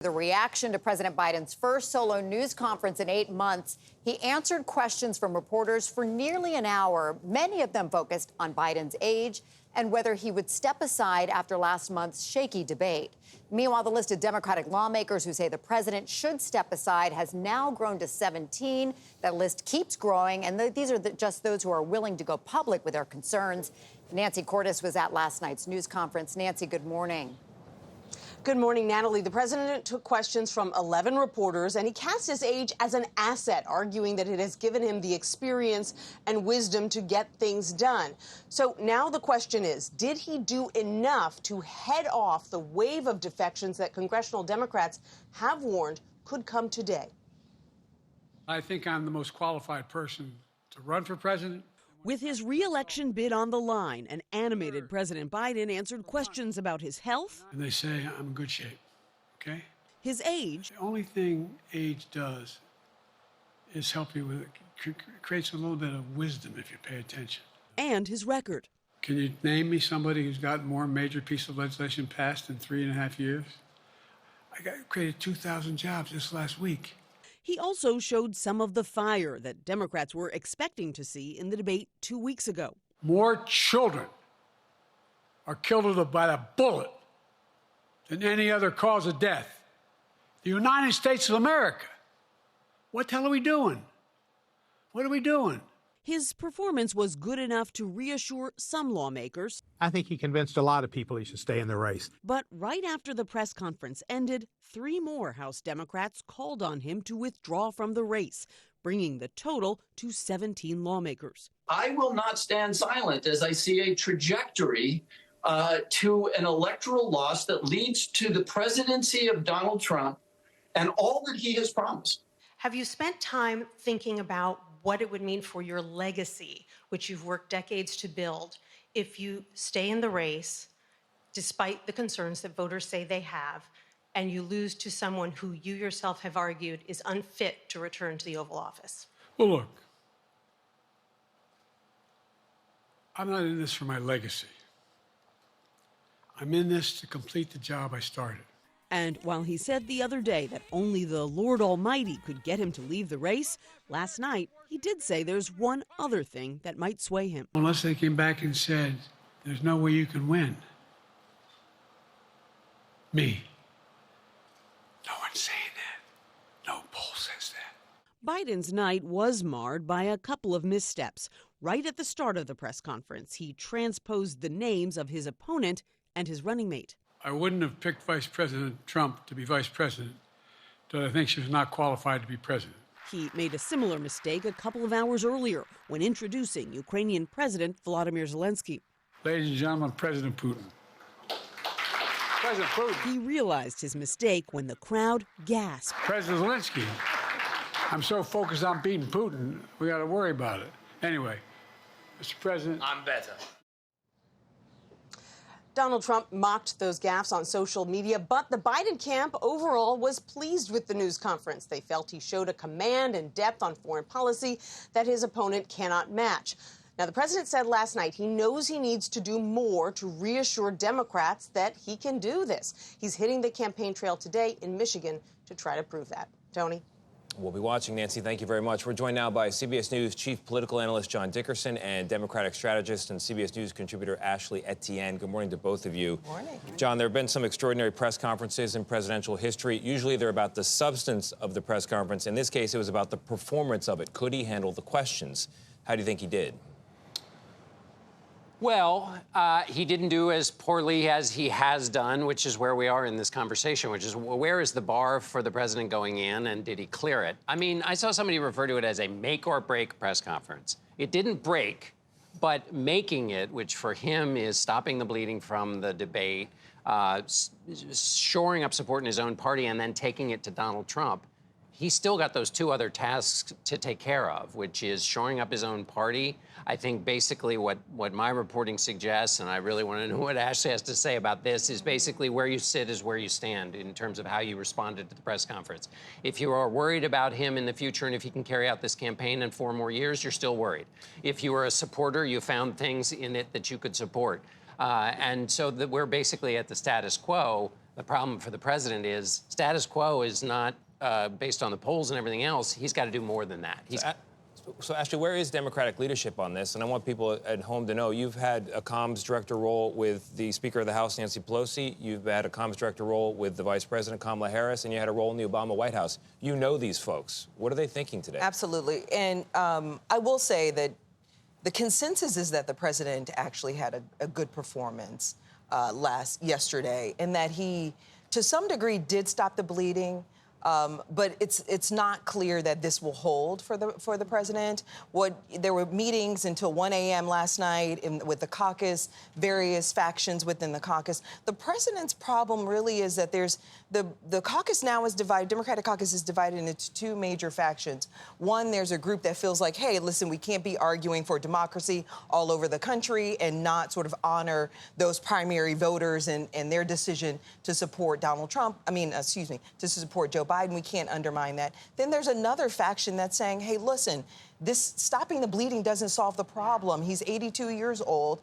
The reaction to President Biden's first solo news conference in 8 months, he answered questions from reporters for nearly an hour, many of them focused on Biden's age and whether he would step aside after last month's shaky debate. Meanwhile, the list of Democratic lawmakers who say the president should step aside has now grown to 17. That list keeps growing, and these are just those who are willing to go public with their concerns. Nancy Cordes was at last night's news conference. Nancy, good morning. Good morning, Natalie. The president took questions from 11 reporters, and he cast his age as an asset, arguing that it has given him the experience and wisdom to get things done. So now the question is, did he do enough to head off the wave of defections that congressional Democrats have warned could come today? I think I'm the most qualified person to run for president. With his re-election bid on the line, an animated President Biden answered questions about his health. And they say I'm in good shape, okay? His age. The only thing age does is help you with it. Creates a little bit of wisdom if you pay attention. And his record. Can you name me somebody who's got more major piece of legislation passed in 3.5 years? I created 2,000 jobs just last week. He also showed some of the fire that Democrats were expecting to see in the debate 2 weeks ago. More children are killed by a bullet than any other cause of death. The United States of America. What the hell are we doing? What are we doing? His performance was good enough to reassure some lawmakers. I think he convinced a lot of people he should stay in the race. But right after the press conference ended, 3 more House Democrats called on him to withdraw from the race, bringing the total to 17 lawmakers. I will not stand silent as I see a trajectory to an electoral loss that leads to the presidency of Donald Trump and all that he has promised. Have you spent time thinking about what it would mean for your legacy, which you've worked decades to build, if you stay in the race, despite the concerns that voters say they have, and you lose to someone who you yourself have argued is unfit to return to the Oval Office? Well, look, I'm not in this for my legacy. I'm in this to complete the job I started. And while he said the other day that only the Lord Almighty could get him to leave the race, last night he did say there's one other thing that might sway him. Unless they came back and said, there's no way you can win. Me. No one's saying that. No poll says that. Biden's night was marred by a couple of missteps. Right at the start of the press conference, he transposed the names of his opponent and his running mate. I wouldn't have picked Vice President Trump to be vice president, but I think she was not qualified to be president. He made a similar mistake a couple of hours earlier when introducing Ukrainian President Volodymyr Zelensky. Ladies and gentlemen, President Putin. President Putin. He realized his mistake when the crowd gasped. President Zelensky. I'm so focused on beating Putin, we got to worry about it. Anyway, Mr. President. I'm better. Donald Trump mocked those gaffes on social media, but the Biden camp overall was pleased with the news conference. They felt he showed a command and depth on foreign policy that his opponent cannot match. Now, the president said last night he knows he needs to do more to reassure Democrats that he can do this. He's hitting the campaign trail today in Michigan to try to prove that. Tony? We'll be watching, Nancy. Thank you very much. We're joined now by CBS News chief political analyst John Dickerson and Democratic strategist and CBS News contributor Ashley Etienne. Good morning to both of you. Good morning. John, there have been some extraordinary press conferences in presidential history. Usually they're about the substance of the press conference. In this case, it was about the performance of it. Could he handle the questions? How do you think he did? Well, he didn't do as poorly as he has done, which is where we are in this conversation, which is where is the bar for the president going in, and did he clear it? I mean, I saw somebody refer to it as a make-or-break press conference. It didn't break, but making it, which for him is stopping the bleeding from the debate, shoring up support in his own party, and then taking it to Donald Trump, he's still got those 2 other tasks to take care of, which is shoring up his own party. I think basically what my reporting suggests, and I really want to know what Ashley has to say about this, is basically where you sit is where you stand in terms of how you responded to the press conference. If you are worried about him in the future and if he can carry out this campaign in 4 more years, you're still worried. If you are a supporter, you found things in it that you could support. And so we're basically at the status quo. The problem for the president is status quo is not based on the polls and everything else. He's got to do more than that. So, Ashley, where is Democratic leadership on this? And I want people at home to know you've had a comms director role with the Speaker of the House, Nancy Pelosi. You've had a comms director role with the Vice President, Kamala Harris, and you had a role in the Obama White House. You know these folks. What are they thinking today? Absolutely. And I will say that the consensus is that the president actually had a good performance yesterday, and that he, to some degree, did stop the bleeding. But it's not clear that this will hold for the president. There were meetings until 1 a.m. last night with the caucus, various factions within the caucus. The president's problem really is that there's the caucus now is divided. Democratic caucus is divided into two major factions. One, there's a group that feels like, hey, listen, we can't be arguing for democracy all over the country and not sort of honor those primary voters and their decision to support to support Joe Biden. We can't undermine that. Then there's another faction that's saying, hey, listen, this stopping the bleeding doesn't solve the problem. He's 82 years old.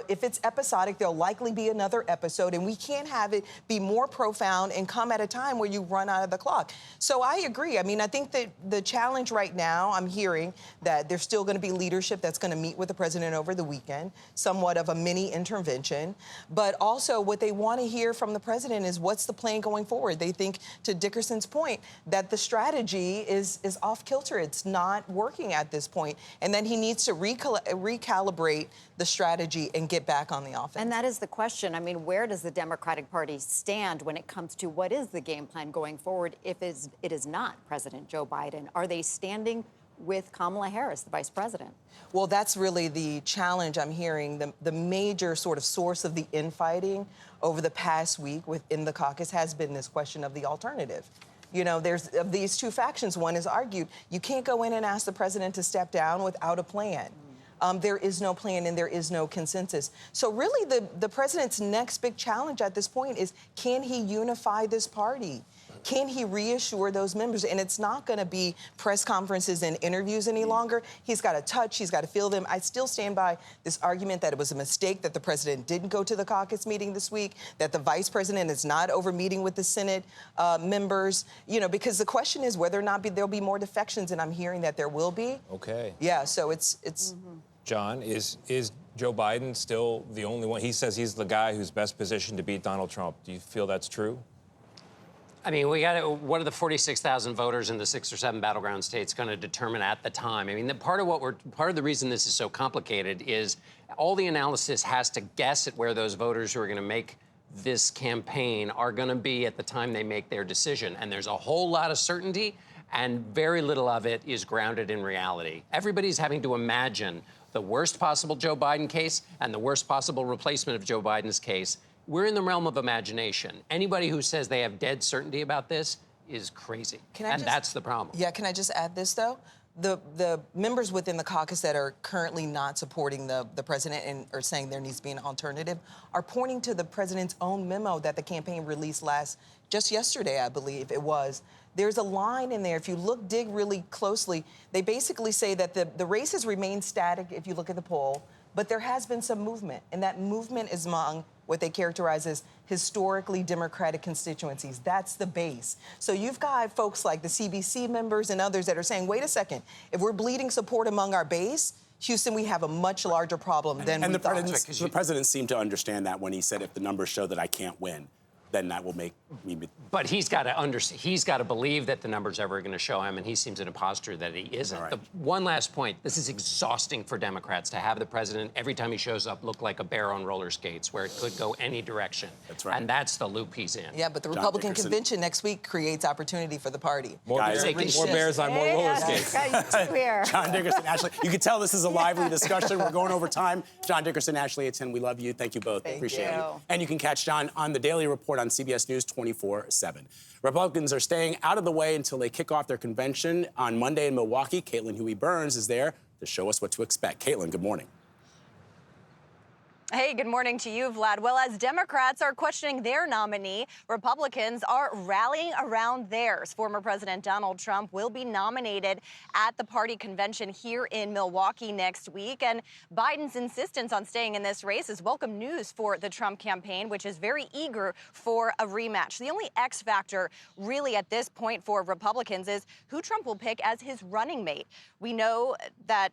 If it's episodic, there'll likely be another episode, and we can't have it be more profound and come at a time where you run out of the clock. So I agree. I mean, I think that the challenge right now, I'm hearing that there's still going to be leadership that's going to meet with the president over the weekend, somewhat of a mini intervention. But also what they want to hear from the president is what's the plan going forward. They think, to Dickerson's point, that the strategy is off kilter. It's not working at this point, and then he needs to recalibrate the strategy and get back on the offense. And that is the question. I mean, where does the Democratic Party stand when it comes to what is the game plan going forward if it is not President Joe Biden? Are they standing with Kamala Harris, the vice president? Well, that's really the challenge I'm hearing. The major sort of source of the infighting over the past week within the caucus has been this question of the alternative. You know, of these two factions, one has argued you can't go in and ask the president to step down without a plan. There is no plan and there is no consensus. So really the president's next big challenge at this point is, can he unify this party? Can he reassure those members? And it's not going to be press conferences and interviews any longer. He's got to touch, he's got to feel them. I still stand by this argument that it was a mistake that the president didn't go to the caucus meeting this week, that the vice president is not over meeting with the Senate members, you know, because the question is whether or not there'll be more defections, and I'm hearing that there will be. Okay. Yeah, so it's John, is Joe Biden still the only one? He says he's the guy who's best positioned to beat Donald Trump. Do you feel that's true? I mean, what are the 46,000 voters in the 6 or 7 battleground states going to determine at the time? I mean, part of the reason this is so complicated is all the analysis has to guess at where those voters who are going to make this campaign are going to be at the time they make their decision. And there's a whole lot of certainty, and very little of it is grounded in reality. Everybody's having to imagine the worst possible Joe Biden case and the worst possible replacement of Joe Biden's case. We're in the realm of imagination. Anybody who says they have dead certainty about this is crazy. That's the problem. Yeah, can I just add this, though? The members within the caucus that are currently not supporting the president and are saying there needs to be an alternative are pointing to the president's own memo that the campaign released just yesterday, I believe it was. There's a line in there, if you dig really closely, they basically say that the race has remained static if you look at the poll, but there has been some movement, and that movement is among what they characterize as historically Democratic constituencies. That's the base. So you've got folks like the CBC members and others that are saying, wait a second, if we're bleeding support among our base, Houston, we have a much larger problem than we thought. The president seemed to understand that when he said, if the numbers show that I can't win, then that will make me... But he's got to believe that the numbers ever going to show him, and he seems in a posture that he isn't. Right. One last point. This is exhausting for Democrats to have the president, every time he shows up, look like a bear on roller skates, where it could go any direction. That's right. And that's the loop he's in. Yeah, but the Republican convention next week creates opportunity for the party. More bears on more roller skates. John Dickerson, Ashley. You can tell this is a lively discussion. We're going over time. John Dickerson, Ashley Atin, we love you. Thank you both. Appreciate it. And you can catch John on the Daily Report on CBS News 24/7. Republicans are staying out of the way until they kick off their convention on Monday in Milwaukee. Caitlin Huey-Burns is there to show us what to expect. Caitlin, good morning. Hey, good morning to you, Vlad. Well, as Democrats are questioning their nominee, Republicans are rallying around theirs. Former President Donald Trump will be nominated at the party convention here in Milwaukee next week. And Biden's insistence on staying in this race is welcome news for the Trump campaign, which is very eager for a rematch. The only X factor really at this point for Republicans is who Trump will pick as his running mate. We know that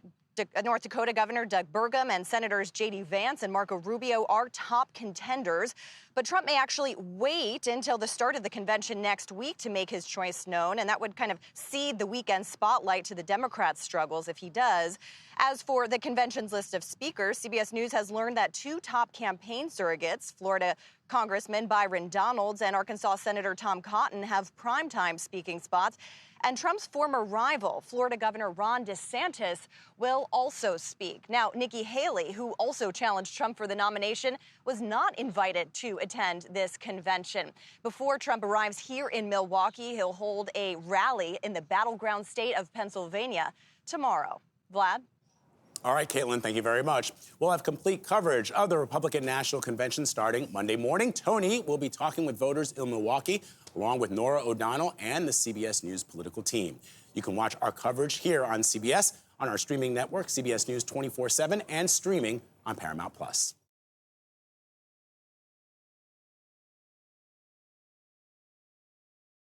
North Dakota Governor Doug Burgum and Senators J.D. Vance and Marco Rubio are top contenders. But Trump may actually wait until the start of the convention next week to make his choice known, and that would kind of cede the weekend spotlight to the Democrats' struggles if he does. As for the convention's list of speakers, CBS News has learned that two top campaign surrogates, Florida Congressman Byron Donalds and Arkansas Senator Tom Cotton, have primetime speaking spots. And Trump's former rival, Florida Governor Ron DeSantis, will also speak. Now, Nikki Haley, who also challenged Trump for the nomination, was not invited to attend this convention. Before Trump arrives here in Milwaukee, he'll hold a rally in the battleground state of Pennsylvania tomorrow. Vlad? All right, Caitlin, thank you very much. We'll have complete coverage of the Republican National Convention starting Monday morning. Tony will be talking with voters in Milwaukee, along with Nora O'Donnell and the CBS News political team. You can watch our coverage here on CBS, on our streaming network, CBS News 24/7, and streaming on Paramount+.